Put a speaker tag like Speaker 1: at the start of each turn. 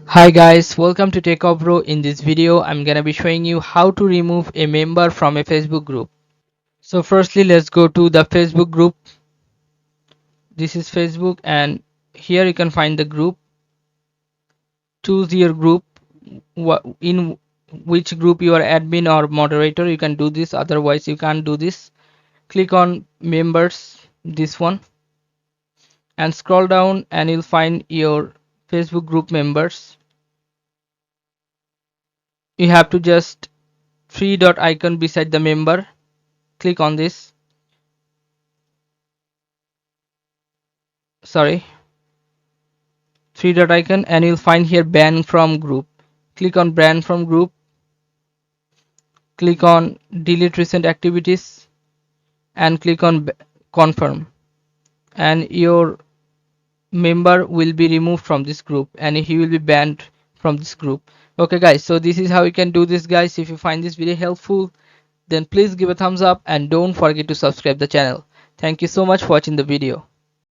Speaker 1: Hi guys, welcome to Techavro. In this video, I'm gonna be showing you how to remove a member from a Facebook group. So firstly, let's go to the Facebook group. This is Facebook and here you can find the group. Choose your group, in which group you are admin or moderator. You can do this, otherwise you can't do this. Click on members, this one, and scroll down and you'll find your Facebook group members. You have to just three dot icon beside the member. Click on this. Sorry, three dot icon, and you'll find here ban from group. Click on ban from group. Click on delete recent activities and click on confirm, and your member will be removed from this group and he will be banned from this group. Okay guys, so this is how you can do this guys. If you find this video helpful, then please give a thumbs up and don't forget to subscribe the channel. Thank you so much for watching the video.